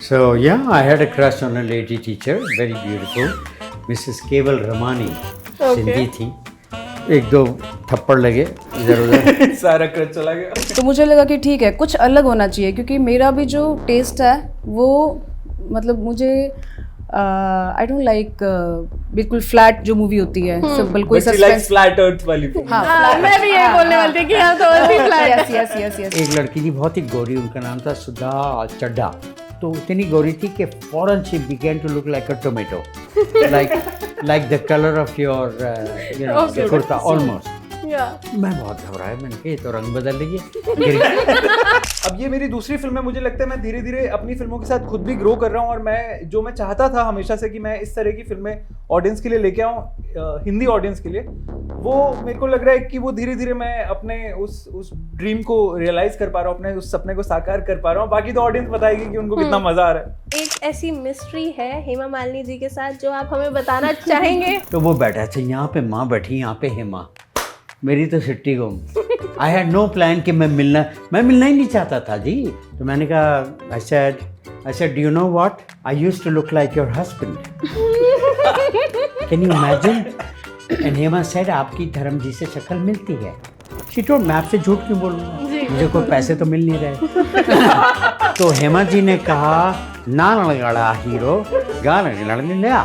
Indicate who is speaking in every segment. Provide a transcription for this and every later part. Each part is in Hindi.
Speaker 1: So yeah, I had a crush on a lady teacher, very beautiful, Mrs. Keval Ramani. Sindhi थी. एक दो थप्पड़ लगे इधर उधर.
Speaker 2: सारा क्रच चला गया.
Speaker 3: तो मुझे लगा कि ठीक है, कुछ अलग होना चाहिए, क्योंकि मेरा भी जो टेस्ट है वो मतलब मुझे आई डोंट लाइक बिल्कुल फ्लैट जो मूवी होती है, सिंपल कोई सस्पेंस.
Speaker 2: फ्लैट अर्थ वाली.
Speaker 3: हाँ,
Speaker 4: मैं भी यही बोलने वाली थी कि हाँ तो भी फ्लैट.
Speaker 3: Yes yes yes.
Speaker 1: एक लड़की थी बहुत ही गोरी, उनका नाम था सुधा चड्ढा. तो इतनी गोरी थी कि फौरन she began to look like a tomato, like the color of your kurta almost. मैं बहुत घबराया, मैंने कहा ये तो रंग बदल रही है.
Speaker 2: अब ये मेरी दूसरी फिल्म है. मुझे लगता है मैं धीरे धीरे अपनी फिल्मों के साथ खुद भी ग्रो कर रहा हूँ, और मैं चाहता था हमेशा से कि मैं इस तरह की फिल्में ऑडियंस के लिए लेके आऊँ, हिंदी ऑडियंस के लिए. वो मेरे को लग रहा है कि वो धीरे धीरे मैं अपने उस ड्रीम को रियलाइज कर पा रहा हूँ, अपने उस सपने को साकार कर पा रहा हूँ. बाकी तो ऑडियंस बताएगी कि उनको कितना मजा आ रहा है.
Speaker 4: एक ऐसी मिस्ट्री है हेमा मालिनी जी के साथ जो आप हमें बताना चाहेंगे.
Speaker 1: तो वो बैठा, अच्छा यहाँ पे माँ बैठी, यहाँ पे हेमा, मेरी तो सिट्टी गुम. आई हैड नो प्लान कि मैं मिलना ही नहीं चाहता था जी. तो मैंने कहा I said do you know what, I used to look like your husband. Can you imagine? And Hema said आपकी धर्म जी से शक्ल मिलती है. शी टोल्ड मैं आपसे झूठ क्यों बोलूँगा, मुझे कोई पैसे तो मिल नहीं रहे. तो हेमा जी ने कहा ना लड़ा हीरो गाना लड़ने लिया.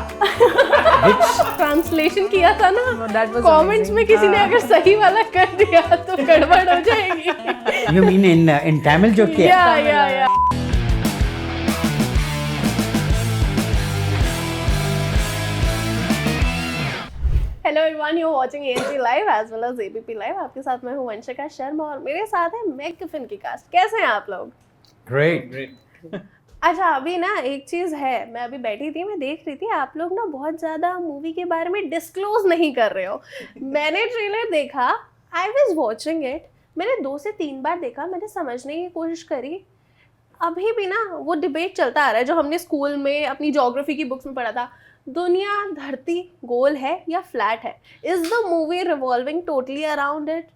Speaker 4: ट्रांसलेशन किया था ना,
Speaker 3: that was
Speaker 4: कमेंट्स में किसी ने अगर सही वाला कर दिया तो गड़बड़ हो जाएगी.
Speaker 1: You mean in Tamil जो किया?
Speaker 4: या hello everyone, you are watching ANC live as well as ABP live. आपके साथ मैं हूं वंशिका शर्मा और मेरे साथ है मैक गिफिन की कास्ट. कैसे हैं आप लोग?
Speaker 1: Great.
Speaker 4: अच्छा, अभी ना एक चीज़ है, मैं अभी बैठी थी, मैं देख रही थी आप लोग ना बहुत ज़्यादा मूवी के बारे में डिस्क्लोज नहीं कर रहे हो. मैंने ट्रेलर देखा, आई वॉज वॉचिंग इट, मैंने 2 से 3 बार देखा, मैंने समझने की कोशिश करी. अभी भी ना वो डिबेट चलता आ रहा है जो हमने स्कूल में अपनी ज्योग्राफी की बुक्स में पढ़ा था. दुनिया धरती गोल है या फ्लैट है? Is the movie revolving totally around it?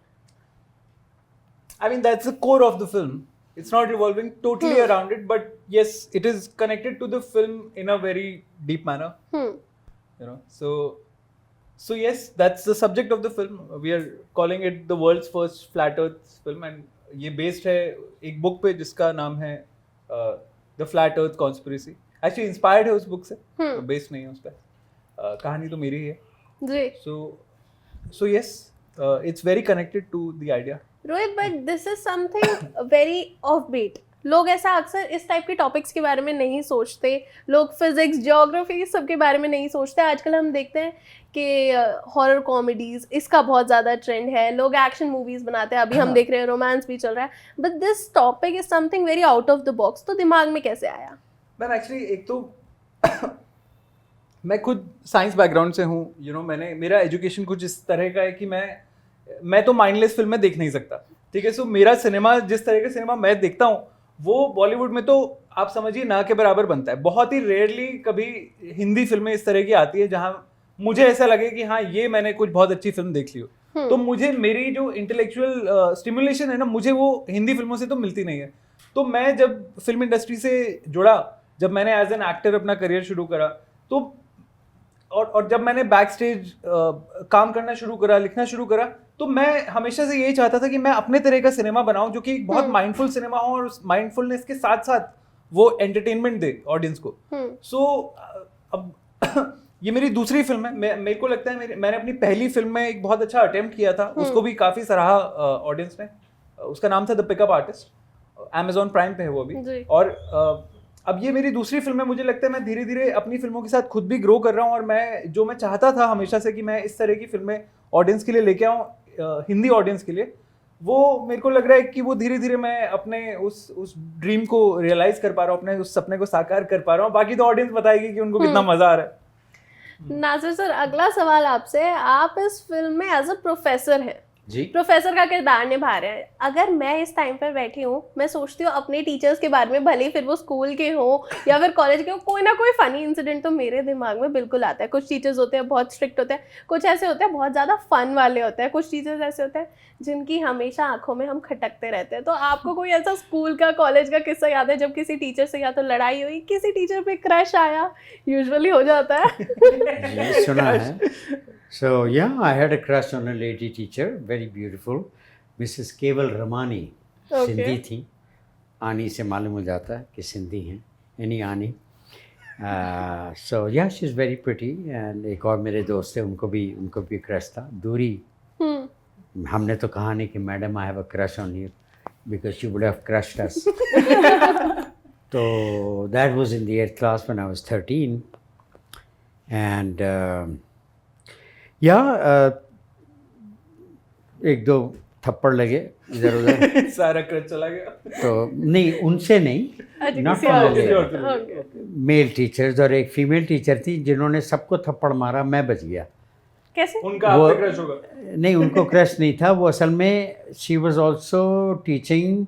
Speaker 2: I mean, that's the core of the film. It's not revolving totally around it, but yes, it is connected to the film in a very deep manner. You know, so yes, that's the subject of the film. We are calling it the world's first flat Earth film, and ये based है एक book पे जिसका नाम है The Flat Earth Conspiracy. Actually inspired है उस book से, based नहीं है उस पे. कहानी तो मेरी ही है.
Speaker 4: जी.
Speaker 2: So yes, it's very connected to the idea.
Speaker 4: Rohit, but this is something very offbeat. लोग ऐसा अक्सर इस टाइप के टॉपिक्स के बारे में नहीं सोचते. लोग फिजिक्स, ज्योग्राफी सब के बारे में नहीं सोचते. आजकल हम देखते हैं कि हॉरर कॉमेडीज इसका बहुत ज़्यादा ट्रेंड है. लोग एक्शन मूवीज़ बनाते हैं, अभी हम देख रहे हैं रोमांस भी चल रहा है. But this topic is something very out of the box. तो दिमाग में कैसे आया?
Speaker 2: मैम एक्चुअली एक तो मैं खुद साइंस बैकग्राउंड से हूँ. मेरा एजुकेशन कुछ इस तरह का है कि मैं तो माइंडलेस फिल्में देख नहीं सकता. ठीक है. सो मेरा सिनेमा, जिस तरह का सिनेमा मैं देखता हूँ, वो बॉलीवुड में तो आप समझिए ना के बराबर बनता है. बहुत ही रेयरली कभी हिंदी फिल्में इस तरह की आती है जहाँ मुझे ऐसा लगे कि हाँ ये मैंने कुछ बहुत अच्छी फिल्म देख ली हो. तो मुझे मेरी जो इंटेलेक्चुअल स्टिमुलेशन है ना, मुझे वो हिंदी फिल्मों से तो मिलती नहीं है. तो मैं जब फिल्म इंडस्ट्री से जुड़ा, जब मैंने एज एन एक्टर अपना करियर शुरू करा, तो और जब मैंने बैक स्टेज काम करना शुरू करा, लिखना शुरू करा, तो मैं हमेशा से यही चाहता था कि मैं अपने तरह का सिनेमा बनाऊं जो कि बहुत माइंडफुल सिनेमा हो, और उस माइंडफुलनेस के साथ साथ वो एंटरटेनमेंट दे ऑडियंस को. सो अब ये मेरी दूसरी फिल्म है. मेरे को लगता है मैंने अपनी पहली फिल्म में एक बहुत अच्छा अटेम्प्ट किया था. उसको भी काफ़ी सराहा ऑडियंस ने. उसका नाम था the pickup artist. Amazon prime पे है वो अभी. और अब ये मेरी दूसरी फिल्म है. मुझे लगता है मैं धीरे धीरे अपनी फिल्मों के साथ खुद भी ग्रो कर रहा हूँ, और मैं चाहता था हमेशा से कि मैं इस तरह की फिल्में ऑडियंस के लिए लेके आऊँ, हिंदी ऑडियंस के लिए. वो मेरे को लग रहा है कि वो धीरे धीरे मैं अपने उस ड्रीम को रियलाइज कर पा रहा हूँ, अपने उस सपने को साकार कर पा रहा हूँ. बाकी तो ऑडियंस बताएगी कि उनको कितना मजा आ रहा है.
Speaker 4: नासिर सर, अगला सवाल आपसे. आप इस फिल्म में एज अ प्रोफेसर हैं.
Speaker 1: जी
Speaker 4: प्रोफेसर का किरदार निभा रहे हैं। अगर मैं इस टाइम पर बैठी हूँ, मैं सोचती हूँ अपने टीचर्स के बारे में, भले ही फिर वो स्कूल के हो या फिर कॉलेज के हो, कोई ना कोई फनी इंसिडेंट तो मेरे दिमाग में बिल्कुल आता है। कुछ टीचर्स होते हैं बहुत स्ट्रिक्ट होते हैं, कुछ ऐसे होते हैं बहुत ज़्यादा फन वाले होते हैं, कुछ टीचर्स ऐसे होते हैं जिनकी हमेशा आंखों में हम खटकते रहते हैं। तो आपको कोई ऐसा स्कूल का, कॉलेज का किस्सा याद है जब किसी टीचर से या तो लड़ाई हुई, किसी टीचर पे क्रश आया? यूजुअली हो जाता है।
Speaker 1: जी सुना है। So yeah, I had a crush on a lady teacher, very beautiful, Mrs. केवल रमानी।
Speaker 4: Okay.
Speaker 1: सिंधी थी, आनी से मालूम हो जाता है कि सिंधी हैं, यानी आनी। So yeah, she's very pretty, and एक और मेरे दोस्त थे, उनको भी क्रश था। दूरी, हमने तो कहा नहीं कि madam I have a crush on you, because she would have crushed us. तो that was in the 8th class when I was 13, and एक दो थप्पड़ लगे इधर उधर।
Speaker 2: सारा क्रश चला गया।
Speaker 1: तो नहीं, उनसे नहीं, नॉट मेल टीचर्स, और एक फीमेल टीचर थी जिन्होंने सबको थप्पड़ मारा, मैं बच गया।
Speaker 4: कैसे?
Speaker 2: उनका आप पे क्रश होगा?
Speaker 1: नहीं, उनको क्रश नहीं था, वो असल में she was also teaching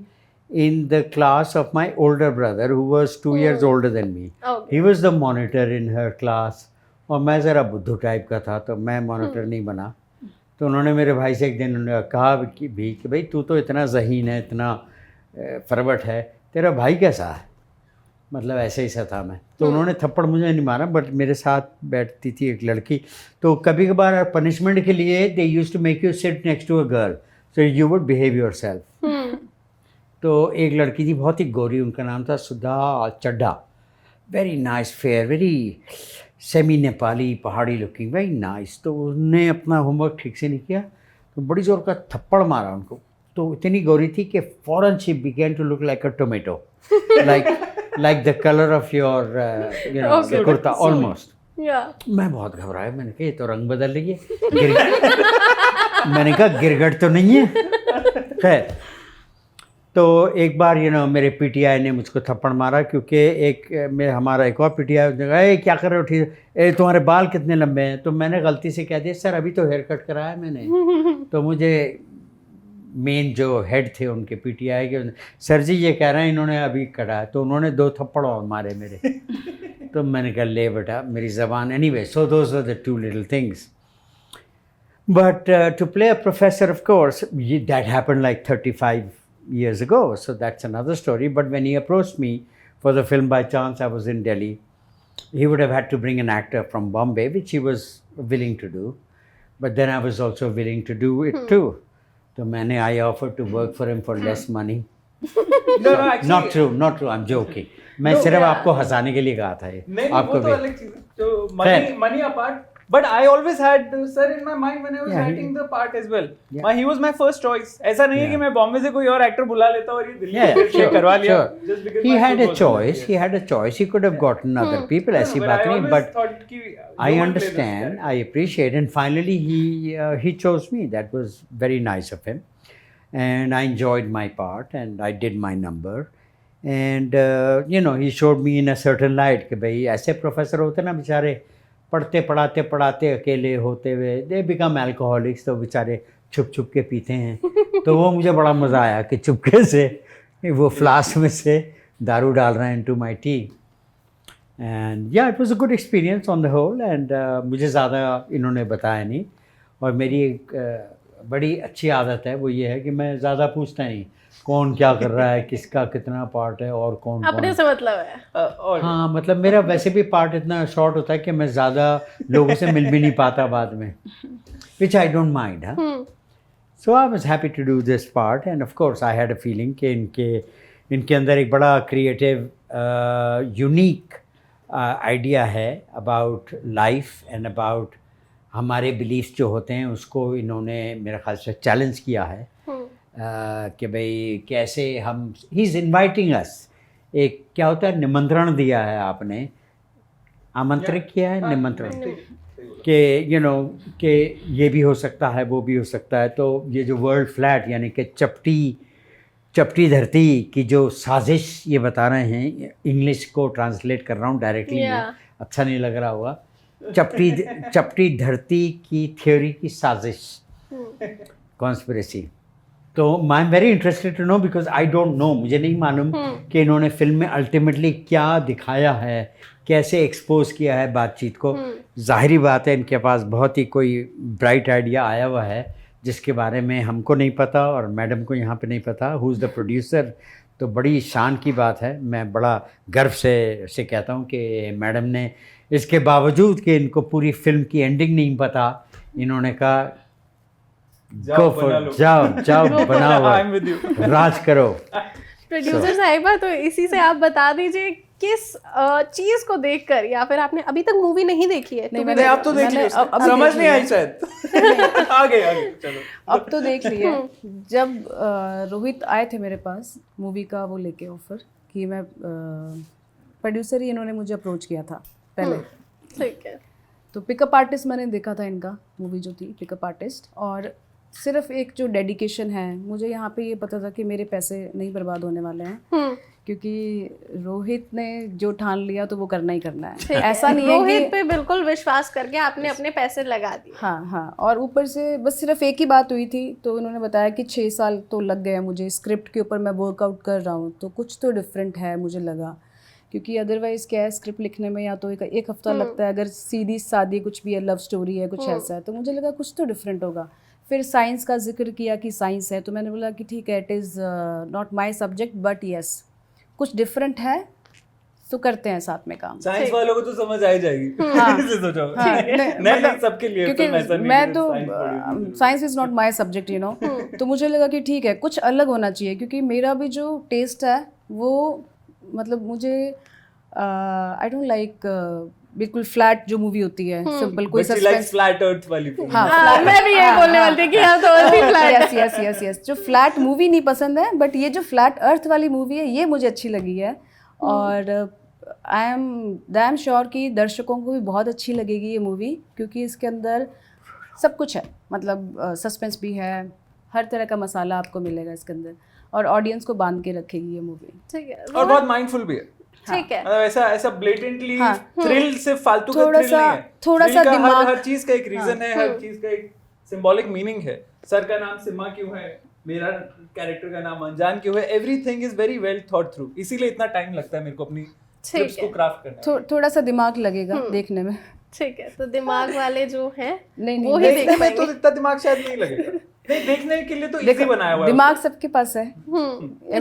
Speaker 1: in the class of my older brother who was 2 years older than me.
Speaker 4: Okay.
Speaker 1: He was the monitor in her class, और मैं ज़रा बुद्धू टाइप का था तो मैं मॉनिटर नहीं बना। तो उन्होंने मेरे भाई से एक दिन उन्होंने कहा कि भाई तू तो इतना ज़हीन है, इतना फरवट है, तेरा भाई कैसा है? मतलब ऐसे ही सा था मैं। तो उन्होंने थप्पड़ मुझे नहीं मारा, बट मेरे साथ बैठती थी एक लड़की, तो कभी कभार पनिशमेंट के लिए they used to make you sit next to a girl so you would behave yourself. तो एक लड़की थी बहुत ही गोरी, उनका नाम था Sudha Chadha, very nice fair, very semi Nepali pahadi looking, very nice. तो उसने अपना होमवर्क ठीक से नहीं किया तो बड़ी ज़ोर का थप्पड़ मारा उनको। तो इतनी गोरी थी कि फ़ौरन she began to look like a tomato, like the colour of your you know kurta almost. मैं बहुत घबराया, मैंने कहा ये तो रंग बदल रही है। मैंने कहा गिरगट तो नहीं है? खैर, तो एक बार मेरे पीटीआई ने मुझको थप्पड़ मारा, क्योंकि हमारा एक और पीटीआई ने कहा क्या कर रहे हो, ठीक तुम्हारे बाल कितने लंबे हैं? तो मैंने गलती से कह दिया सर अभी तो हेयर कट कराया मैंने। तो मुझे मेन जो हेड थे उनके पीटीआई के, सर जी ये कह रहे हैं इन्होंने अभी कराया। तो उन्होंने 2 थप्पड़ और मारे मेरे। तो मैंने कहा ले बेटा मेरी ज़बान। Anyway, so those are the 2 little things. But to play a professor, of course, that happened like 35 years ago, so that's another story. But when he approached me for the film, by chance I was in Delhi, he would have had to bring an actor from Bombay, which he was willing to do, but then I was also willing to do it too. So I offered to work for him for less money.
Speaker 2: No, actually,
Speaker 1: not true, I'm joking. मैं सिर्फ आपको हंसाने के लिए कहा था ये।
Speaker 2: नहीं,
Speaker 1: आपको
Speaker 2: वो तो अलग चीज़ है। तो money apart, but I always had sir in my mind when I was writing the part as well. He was my first choice. ऐसा नहीं है कि मैं बॉम्बे से कोई और एक्टर बुला लेता और ये दिल्ली से करवा लिया। Just because
Speaker 1: he had a choice. He had a choice. He could have gotten other people. ऐसी बात नहीं, but I understand. I appreciate. And finally, he chose me. That was very nice of him. And I enjoyed my part, and I did my number. And he showed me in a certain light कि भाई ऐसे प्रोफेसर होते ना बेचारे, पढ़ते पढ़ाते अकेले होते हुए दे बिकम अल्कोहलिक्स, तो बेचारे छुप छुप के पीते हैं। तो वो मुझे बड़ा मज़ा आया कि चुपके से वो फ्लास्क में से दारू डाल रहे हैं into my tea. And yeah it was a good experience on the whole. And मुझे ज़्यादा इन्होंने बताया नहीं, और मेरी एक बड़ी अच्छी आदत है, वो ये है कि मैं ज़्यादा पूछता नहीं कौन क्या कर रहा है, किसका कितना पार्ट है और कौन
Speaker 4: अपने से मतलब है।
Speaker 1: हाँ, मतलब मेरा वैसे भी पार्ट इतना शॉर्ट होता है कि मैं ज़्यादा लोगों से मिल भी नहीं पाता बाद में, which I don't mind. So I was happy to do this part, and of course I had a feeling कि इनके अंदर एक बड़ा क्रिएटिव यूनिक आइडिया है अबाउट लाइफ एंड अबाउट हमारे बिलीफ्स जो होते हैं, उसको इन्होंने मेरे ख्याल से चैलेंज किया है कि भाई कैसे हम, ही इज़ इन्वाइटिंग अस, एक क्या होता है निमंत्रण दिया है आपने, आमंत्रित किया है, निमंत्रण कि कि ये भी हो सकता है वो भी हो सकता है। तो ये जो वर्ल्ड फ्लैट यानी कि चपटी धरती की जो साजिश ये बता रहे हैं, इंग्लिश को ट्रांसलेट कर रहा हूँ डायरेक्टली, अच्छा नहीं लग रहा होगा, चपटी धरती की थ्योरी की साजिश कॉन्स्पिरेसी। तो I am very interested to know because I don't know, मुझे नहीं मालूम कि इन्होंने फिल्म में अल्टीमेटली क्या दिखाया है, कैसे एक्सपोज किया है बातचीत को। जाहिरी बात है इनके पास बहुत ही कोई ब्राइट आइडिया आया हुआ है जिसके बारे में हमको नहीं पता और मैडम को यहाँ पे नहीं पता हु इज़ द प्रोड्यूसर। तो बड़ी शान की बात है, मैं बड़ा गर्व से कहता हूँ कि मैडम ने इसके बावजूद कि इनको पूरी फिल्म की एंडिंग नहीं पता, इन्होंने कहा जाओ बनाओ राज करो।
Speaker 4: प्रोड्यूसर साहिबा, तो इसी से आप बता दीजिए किस चीज को देखकर, या फिर आपने अभी तक मूवी नहीं देखी है?
Speaker 3: नहीं,
Speaker 2: मैंने अब तो देख ली, समझ नहीं आई शायद। आगे चलो,
Speaker 3: अब तो देख लिया। जब रोहित आए थे मेरे पास मूवी का वो लेके ऑफर कि मैं प्रोड्यूसर ही इन्होंने मुझे अप्रोच किया था पहले।
Speaker 4: ठीक है।
Speaker 3: तो पिकअप आर्टिस्ट मैंने देखा था इनका, मूवी जो थी पिकअप आर्टिस्ट, और सिर्फ एक जो डेडिकेशन है, मुझे यहाँ पे ये पता था कि मेरे पैसे नहीं बर्बाद होने वाले हैं क्योंकि रोहित ने जो ठान लिया तो वो करना ही करना है। ऐसा नहीं है
Speaker 4: रोहित पे बिल्कुल विश्वास करके आपने अपने पैसे लगा दिए।
Speaker 3: हाँ, और ऊपर से बस सिर्फ एक ही बात हुई थी, तो उन्होंने बताया कि 6 साल तो लग गए मुझे स्क्रिप्ट के ऊपर, मैं वर्कआउट कर रहा हूँ, तो कुछ तो डिफरेंट है मुझे लगा, क्योंकि अदरवाइज़ क्या है स्क्रिप्ट लिखने में या तो एक हफ्ता लगता है, अगर सीधी सादी कुछ भी है, लव स्टोरी है, कुछ ऐसा है, तो मुझे लगा कुछ तो डिफरेंट होगा। फिर साइंस का जिक्र किया कि साइंस है, तो मैंने बोला कि ठीक है, it is not my subject but yes कुछ डिफरेंट है, तो करते हैं साथ में काम।
Speaker 2: साइंस वालों को तो समझ आ ही जाएगी। इसलिए सोचा नहीं सबके लिए,
Speaker 3: क्योंकि मैं तो science is not my subject, you know. तो मुझे लगा कि ठीक है, कुछ अलग होना चाहिए, क्योंकि मेरा भी जो टेस्ट है वो मतलब मुझे आई डोंट लाइक बिल्कुल फ्लैट जो मूवी होती है, सिंपल कोई सस्पेंस,
Speaker 2: फ्लैट अर्थ वाली।
Speaker 3: हाँ,
Speaker 4: मैं भी यही बोलने वाली थी कि हम तो भी फ्लैट।
Speaker 3: यस, जो फ्लैट मूवी नहीं पसंद है, बट ये जो फ्लैट अर्थ वाली मूवी है ये मुझे अच्छी लगी है, और आई एम श्योर कि दर्शकों को भी बहुत अच्छी लगेगी ये मूवी, क्योंकि इसके अंदर सब कुछ है, मतलब सस्पेंस भी है, हर तरह का मसाला आपको मिलेगा इसके अंदर, और ऑडियंस को बांध के रखेगी ये मूवी।
Speaker 4: ठीक है,
Speaker 2: और बहुत माइंडफुल भी है।
Speaker 4: ठीक है,
Speaker 2: मतलब ऐसा ब्लेटेंटली थ्रिल से फालतू का थ्रिल नहीं है,
Speaker 3: थोड़ा सा दिमाग,
Speaker 2: हर चीज का एक रीजन है, हर चीज का एक सिंबॉलिक मीनिंग है। सर का नाम सिम्हा क्यों है, मेरा कैरेक्टर का नाम अनजान क्यों है, everything is very well thought through, इसीलिए इतना टाइम लगता है मेरे को अपनी स्क्रिप्ट्स को क्राफ्ट करने में।
Speaker 3: थोड़ा सा दिमाग लगेगा देखने में।
Speaker 4: ठीक है, तो दिमाग वाले जो हैं
Speaker 3: नहीं
Speaker 4: वो ही
Speaker 2: देखने में तो इतना दिमाग शायद नहीं लगेगा। नहीं, देखने के लिए तो इजी बनाया हुआ है।
Speaker 3: दिमाग सबके पास है,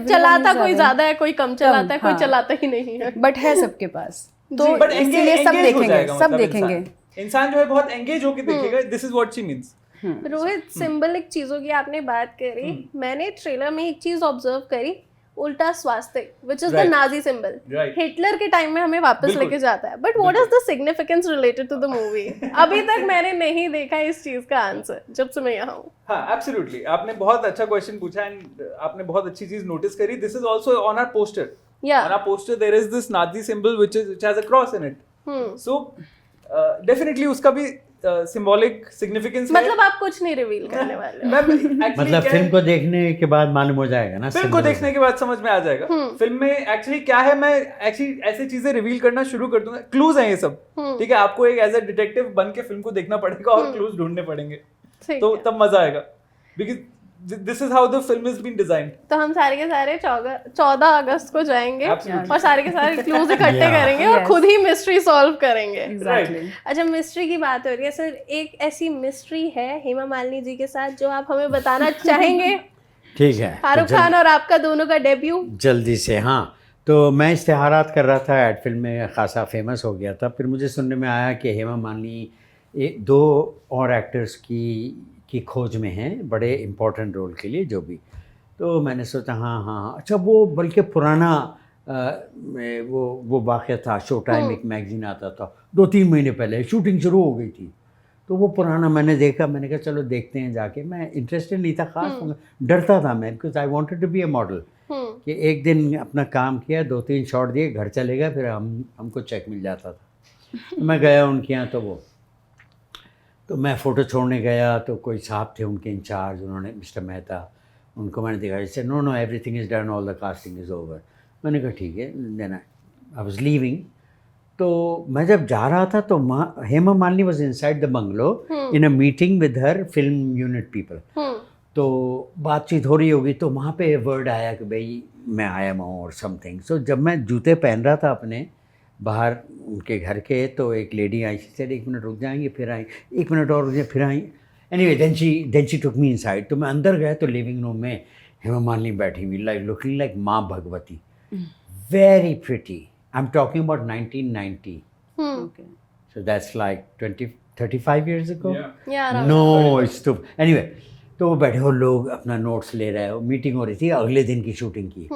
Speaker 4: चलाता कोई ज्यादा है, कोई कम चलाता है, कोई चलाता ही नहीं है,
Speaker 3: बट है सबके पास, तो
Speaker 2: बट
Speaker 3: इसलिए सब देखेंगे, सब देखेंगे।
Speaker 2: इंसान जो है बहुत एंगेज होकर देखेगा, this is what she means.
Speaker 4: Rohit, symbolic चीजों की आपने बात करी, मैंने ट्रेलर में एक चीज ऑब्जर्व करी, उल्टा स्वास्तिक, which is the Nazi symbol, Hitler के टाइम में हमें वापस लेके जाता है, but what is the significance related to the movie? अभी तक मैंने नहीं देखा इस चीज का आंसर जब से मैं यहाँ हूँ।
Speaker 2: हाँ, एब्सोल्युटली, आपने बहुत अच्छा क्वेश्चन पूछा एंड आपने बहुत अच्छी चीज नोटिस करी। This is also on our poster. On our poster there is this Nazi symbol which has a cross in it. So definitely उसका भी symbolic significance है।
Speaker 4: मतलब आप कुछ नहीं रिवील करने वाले?
Speaker 1: मतलब फिल्म को देखने के बाद मालूम हो जाएगा ना,
Speaker 2: फिल्म को देखने के बाद समझ में आ जाएगा फिल्म में एक्चुअली क्या है। मैं एक्चुअली ऐसी चीजें रिवील करना शुरू कर दूंगा, क्लूज हैं ये सब, ठीक है। आपको एक एज अ डिटेक्टिव बन के फिल्म को देखना पड़ेगा और क्लूज ढूंढने पड़ेंगे, तो तब मजा आएगा, because This is how the film has been designed.
Speaker 4: तो हम सारे के सारे 14 अगस्त को जाएंगे और सारे के सारे क्लूज इकट्ठे करेंगे और खुद ही मिस्ट्री सॉल्व करेंगे।
Speaker 3: Exactly.
Speaker 4: अच्छा, मिस्ट्री की बात हो रही है सर, एक ऐसी मिस्ट्री है हेमा मालिनी जी के साथ जो आप हमें बताना चाहेंगे?
Speaker 1: ठीक है,
Speaker 4: शाहरुख खान और आपका दोनों का डेब्यू
Speaker 1: जल्दी से। हाँ, तो मैं इश्तिहारात कर रहा था, एड फिल्म में खासा फेमस हो गया था, फिर मुझे सुनने में आया कि हेमा मालिनी 2 और एक्टर्स की खोज में हैं, बड़े इम्पोर्टेंट रोल के लिए जो भी। तो मैंने सोचा हाँ, अच्छा वो बल्कि पुराना वो वाक़या था, शो टाइम एक मैगज़ीन आता था 2-3 महीने पहले, शूटिंग शुरू हो गई थी, तो वो पुराना मैंने देखा, मैंने कहा चलो देखते हैं जाके। मैं इंटरेस्टेड नहीं था खास, डरता था मैं, because I wanted to be a model, कि एक दिन अपना काम किया, 2-3 शॉट दिए, घर चले गए, फिर हमको चेक मिल जाता था। मैं गया उनके यहाँ, तो मैं फ़ोटो छोड़ने गया, तो कोई साहब थे उनके इंचार्ज, उन्होंने मिस्टर मेहता, उनको मैंने दिखाया, जैसे know everything is done, all the casting is over. मैंने कहा ठीक है, देन आई वाज लीविंग। तो मैं जब जा रहा था तो Hema Malini was inside the bungalow in a meeting with her film unit people. तो बातचीत हो रही होगी तो वहाँ पे वर्ड आया कि भाई मैं आया हूँ और समथिंग। सो जब मैं जूते पहन रहा था अपने बाहर उनके घर के, तो एक lady I, she said 1 minute रुक जाएंगे, फिर आई, 1 मिनट और रुक जाए, फिर आई। Anyway then she took me inside. तो मैं अंदर गया तो लिविंग रूम में हेमा मालिनी बैठी हुई, लाइक लुकिंग लाइक माँ Bhagwati, very pretty. I am talking about 1990,
Speaker 3: Okay.
Speaker 1: so that's like 35 years ago.
Speaker 4: Yeah, around.
Speaker 1: No, it's too anyway। तो वो बैठे हो, लोग अपना नोट्स ले रहे हो, मीटिंग हो रही थी अगले दिन की शूटिंग की।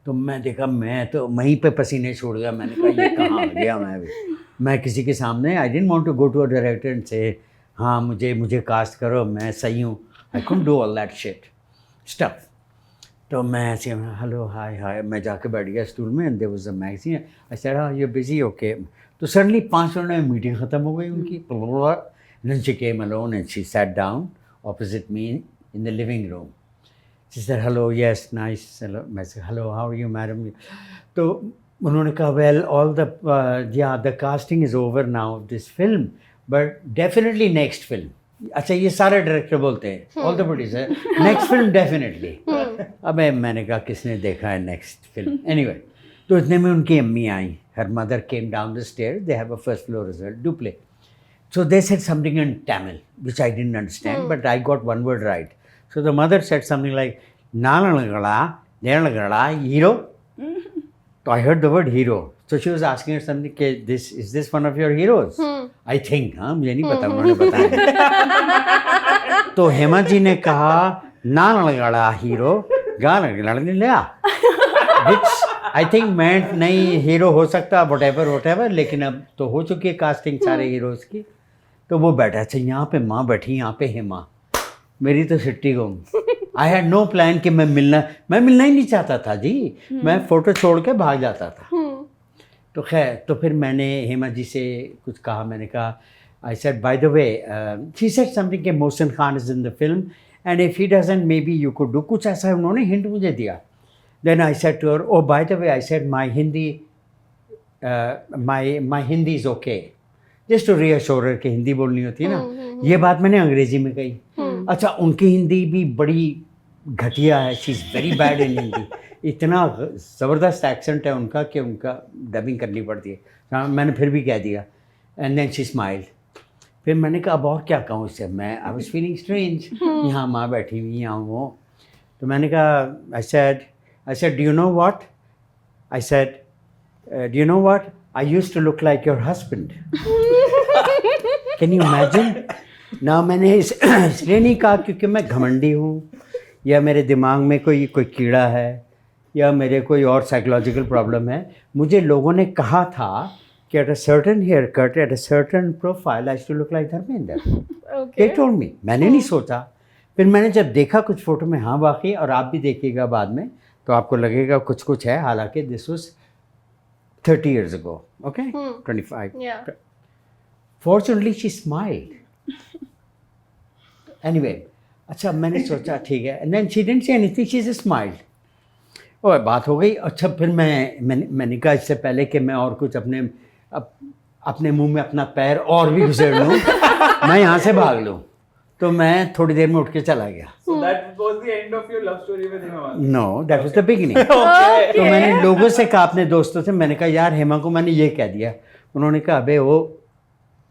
Speaker 1: तो मैं देखा, मैं तो वहीं पे पसीने छोड़ गया। मैंने कहा ये कहाँ आ गया मैं अभी। मैं किसी के सामने, I didn't want to go to a director and say हाँ मुझे कास्ट करो, मैं सही हूँ। I couldn't do all that shit stuff. तो मैं ऐसे हेलो हाय मैं जाके बैठ गया स्टूल में, and there was a magazine. I said how you busy, okay. तो सडनली 5 मिनट में मीटिंग ख़त्म हो गई उनकी। Then she came alone and she sat down opposite me in the living room. She said, hello, yes, nice. Hello. I said, hello, how are you, madam? तो उन्होंने कहा, well, the casting is over now of this film, but definitely next film. अच्छा, ये सारे डायरेक्टर बोलते हैं, all the producers, next film definitely. अबे मैंने कहा किसने देखा है next film? Anyway, तो इतने में उनकी अम्मी आई. Her mother came down the stairs. They have a first floor result, do play. So they said something in Tamil, which I didn't understand, but I got one word right. So the mother said something like, Nalanagala, hero. So I heard the word hero. So she was asking her something, is this one of your heroes? I think, मुझे नहीं पता, उन्होंने बताया। तो हेमा जी ने कहा, Nalanagala hero, Gala, which I think meant नहीं हीरो हो सकता, whatever, लेकिन अब तो हो चुकी है कास्टिंग सारे हीरोज़ की। तो वो बैठा, अच्छा यहाँ पे माँ बैठी, यहाँ पे हेमा, मेरी तो सिट्टी गुम। आई हैड नो प्लान कि मैं मिलना ही नहीं चाहता था जी। मैं फ़ोटो छोड़ के भाग जाता था। तो खैर, तो फिर मैंने हेमा जी से कुछ कहा। मैंने कहा, I said by the way, she said something कि Mohsin Khan is in the film and if he doesn't may be you could do, कुछ ऐसा उन्होंने हिंट मुझे दिया। Then I said to her, oh, by the way, I said my Hindi is okay. Just to reassure her कि हिंदी बोलनी होती है ना। ये बात मैंने अंग्रेजी में कही। अच्छा, उनकी हिंदी भी बड़ी घटिया है, she is very bad in Hindi. इतना ज़बरदस्त एक्सेंट है उनका कि उनका डबिंग करनी पड़ती है। मैंने फिर भी कह दिया, एंड देन शी स्माइल्ड। फिर मैंने कहा अब और क्या कहूँ इससे, मैं आई वाज फीलिंग स्ट्रेंज, यहाँ माँ बैठी हुई, यहाँ वो। तो मैंने कहा, I said, do you know what? I said, do you know what? I used to look like your husband. Can you imagine? Now मैंने इसलिए नहीं कहा क्योंकि मैं घमंडी हूँ, या मेरे दिमाग में कोई कीड़ा है, या मेरे कोई और साइकोलॉजिकल प्रॉब्लम है। मुझे लोगों ने कहा था कि at a certain haircut, at a certain profile, I used to look like Dharmendra. They told me. मैंने नहीं सोचा। फिर मैंने जब देखा कुछ फ़ोटो में, हाँ वाकई, और आप भी देखिएगा बाद में तो आपको लगेगा कुछ है। हालांकि this was 30 years ago, okay? 25.
Speaker 4: Yeah.
Speaker 1: Fortunately, she smiled. Anyway, अच्छा मैंने सोचा ठीक है, and then she didn't say anything, she just smiled. और बात हो गई। अच्छा, फिर मैंने कहा इससे पहले कि मैं और कुछ अपने मुंह में अपना पैर और भी घुसेड़ लूँ, मैं यहाँ से भाग लूँ, तो मैं थोड़ी देर में उठ के चला गया।
Speaker 2: So that was the end of your love story with Hema Malini?
Speaker 1: No, that was the beginning. तो मैंने लोगों से कहा, अपने दोस्तों से, मैंने कहा यार हेमा को मैंने ये कह दिया। उन्होंने कहा अबे वो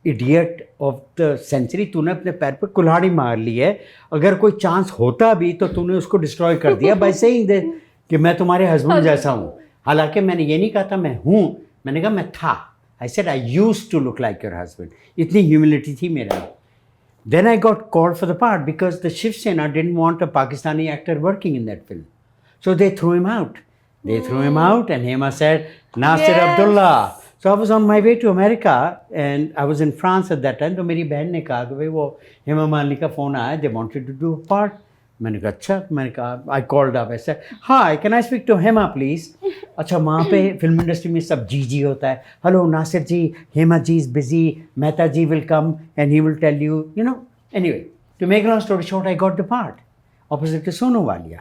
Speaker 1: इडियट ऑफ द सेंचुरी, तूने अपने पैर पे कुल्हाड़ी मार ली है। अगर कोई चांस होता भी तो तूने उसको डिस्ट्रॉय कर दिया बाय सेइंग दैट कि मैं तुम्हारे हस्बैंड जैसा हूँ। हालांकि मैंने ये नहीं कहा था मैं हूँ, मैंने कहा मैं था। I said I used to look like your husband. इतनी ह्यूमिलिटी थी मेरा। Then I got called for the part because the Shiv Sena didn't want a Pakistani actor working in that film. So they threw him out. And Hema said, Nasir Abdullah. So I was on my way to America and I was in France at that time. तो मेरी बहन ने कहा कि भाई वो हेमा मालिनी का फ़ोन आया, they wanted to do a part. मैंने कहा अच्छा, मैंने कहा I called up, I said, hi, can I speak to Hema please? अच्छा, वहाँ पे फिल्म इंडस्ट्री में सब जी होता है। Hello Nasir ji, Hema ji is busy, Mehta ji will come and he will tell you, you know. Anyway, to make a long story short, I got the part opposite to Sonu Walia.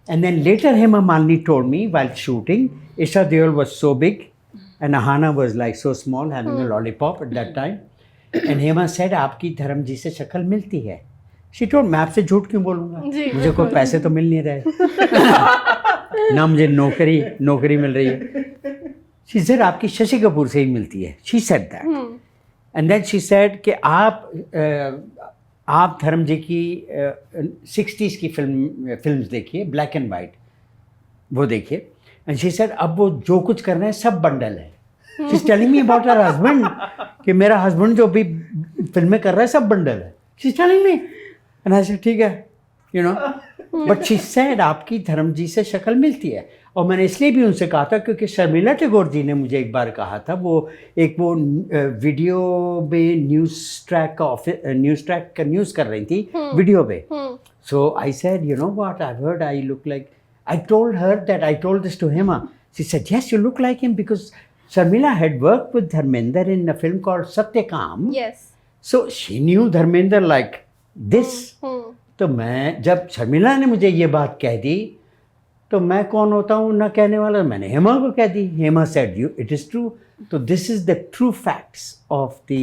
Speaker 1: And then later Hema Malini told me while shooting, Isha Deol was so big and Ahana was like so small, having a lollipop at that time. And Hema said, आपकी धर्म जी से शक्ल मिलती है। शी टोल्ड मैं आपसे झूठ क्यों बोलूँगा,
Speaker 4: जी,
Speaker 1: मुझे कोई पैसे तो मिल नहीं रहे ना मुझे नौकरी मिल रही है। शी सेड आपकी शशि कपूर से ही मिलती है, she said that. And then she said कि आप धर्म जी की 60s की फिल्म्स देखिए, ब्लैक एंड वाइट, वो देखिए। एंड शी सेड अब वो जो कुछ कर रहे हैं सब बंडल है। She is telling me about her husband कि मेरा हस्बैंड जो भी फिल्में कर रहा है सब बंडल है। She is telling me and I said ठीक है, you know, but she said आपकी धर्म जी से शक्ल मिलती है। और मैंने इसलिए भी उनसे कहा था क्योंकि शर्मिला टैगोर जी ने मुझे एक बार कहा था, वो वीडियो में न्यूज़ ट्रैक का न्यूज़ कर रही थी वीडियो पे। So I said you know what I heard I look like, I told her that, I told this to Hema. She said yes you look like him because Sharmila had worked with Dharmendra in a film called Satyakam.
Speaker 4: Yes,
Speaker 1: so she knew Dharmendra like this. तो मैं जब शर्मिला ने मुझे ये बात कह दी तो मैं कौन होता हूँ ना कहने वाला, मैंने हेमा को कह दी। Hema said you it is true. तो this is the true facts of the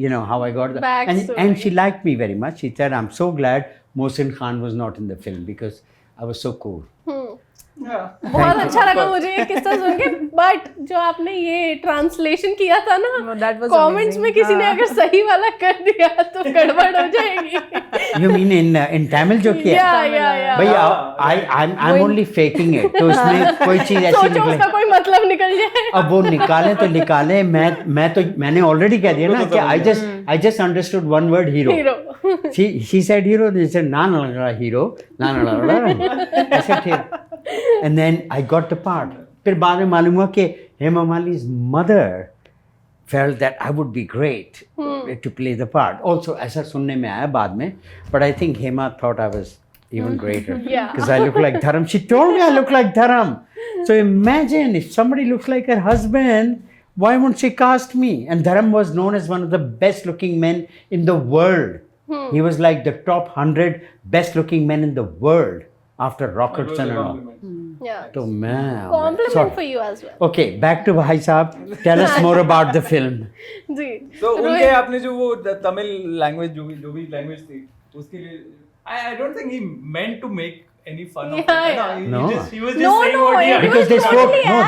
Speaker 1: you know how I got the and she liked me very much. She said I'm so glad Mohsin Khan was not in the film because I was so cool.
Speaker 4: बहुत अच्छा लगा मुझे ये किस्सा सुन के। बट जो आपने ये ट्रांसलेशन किया था ना, कमेंट्स में किसी ने अगर सही वाला कर दिया तो गड़बड़ हो जाएगी।
Speaker 1: You mean in Tamil जो किया?
Speaker 4: Yeah.
Speaker 1: भैया I'm only faking it. तो इसमें कोई चीज़ ऐसी
Speaker 4: सोचो
Speaker 1: निकले,
Speaker 4: उसका कोई मतलब निकल जाए।
Speaker 1: अब वो निकालें तो निकालें। मैंने ऑलरेडी कह दिया ना कि I just understood one word hero. She said hero, they said ना लगा hero, ना लगा ऐसे थे। And then I got the part. फिर बाद में मालूम हुआ कि Hema मालिनी's mother felt that I would be great to play the part. Also ऐसा सुनने में आया बाद में, but I think Hema thought I was even greater because I look like Dharam. She told me I look like Dharam. So imagine if somebody looks like her husband, why won't she cast me? And Dharam was known as one of the best looking men in the world. He was like the top 100 best looking men in the world after Rocketson and all. तो मैं
Speaker 4: Compliment for you as well.
Speaker 1: Okay, back to भाई साहब. Tell us more about the film.
Speaker 4: जी।
Speaker 2: तो उनके आपने जो वो तमिल लैंग्वेज जो भी लैंग्वेज थी उसके लिए I don't think he meant to make any fun of it.
Speaker 1: No.
Speaker 2: He was just saying what he
Speaker 1: Because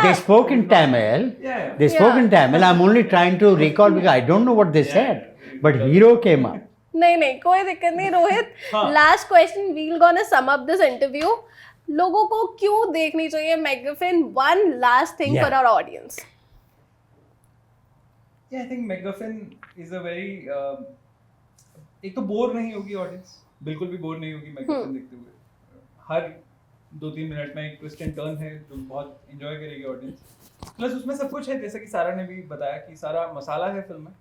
Speaker 1: they spoke in Tamil.
Speaker 2: Yeah.
Speaker 1: They spoke in Tamil. I'm only trying to recall because I don't know what they said. But hero came up.
Speaker 4: नहीं कोई दिक्कत नहीं Rohit. Last question, we'll gonna sum up this interview. लोगों को क्यों देखनी चाहिए MacGuffin? One last thing for our audience.
Speaker 2: Yeah, I think MacGuffin is a very एक तो बोर नहीं होगी ऑडियंस, बिल्कुल भी बोर नहीं होगी MacGuffin देखते हुए। हर 2-3 मिनट में एक ट्विस्ट एंड टर्न है जो बहुत एंजॉय करेगी ऑडियंस। प्लस उसमें सब कुछ है, जैसे कि सारा ने भी बताया कि सारा मसाला है फिल्म में।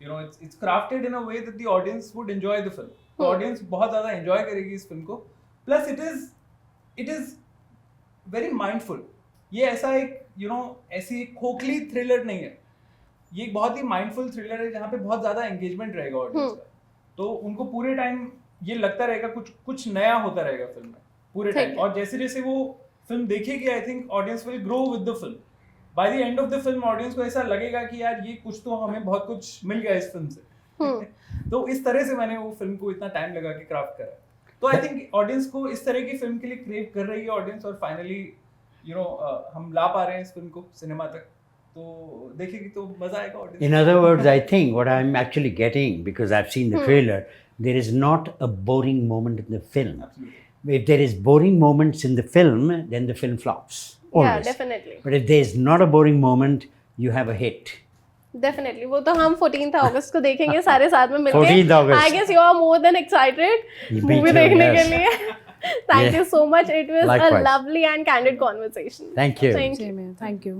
Speaker 2: You know, it's crafted in a way that the audience would enjoy the film. तो ऑडियंस बहुत ज़्यादा एंजॉय करेगी इस फिल्म को। Plus it is very mindful. ये ऐसा एक ऐसी एक खोखली थ्रिलर नहीं है, ये एक बहुत ही माइंडफुल थ्रिलर है जहाँ पे बहुत ज़्यादा एंगेजमेंट रहेगा ऑडियंस का। तो उनको पूरे टाइम ये लगता रहेगा कुछ नया होता रहेगा फिल्म में पूरे टाइम। और जैसे जैसे वो फिल्म देखेगी, I think audience will grow with the film. By the end of the film audience को ऐसा लगेगा कि यार ये कुछ तो हमें बहुत कुछ मिल गया इस फिल्म से। तो इस तरह से मैंने वो फिल्म को इतना टाइम लगा के क्राफ्ट करा। तो आई थिंक ऑडियंस को इस तरह की फिल्म के लिए क्रेव कर रही है ऑडियंस, और फाइनली हम ला पा रहे हैं इस फिल्म को सिनेमा तक। तो देखेगी तो मजा आएगा audience.
Speaker 1: In other words, I think what I'm actually getting, because I've seen the trailer, there is not a boring moment in the film.
Speaker 2: Absolutely.
Speaker 1: If there is boring moments in the film, then the film flops. Always.
Speaker 4: Yeah, definitely.
Speaker 1: But if there is not a boring moment, you have a hit.
Speaker 4: Definitely. वो तो हम 14th अगस्त को देखेंगे सारे साथ में मिलके।
Speaker 1: 14th August.
Speaker 4: I guess you are more than excited movie देखने के लिए। Thank you so much. It was
Speaker 1: Likewise.
Speaker 4: a lovely and candid conversation.
Speaker 1: Thank you.
Speaker 4: Thank you.
Speaker 3: Thank you.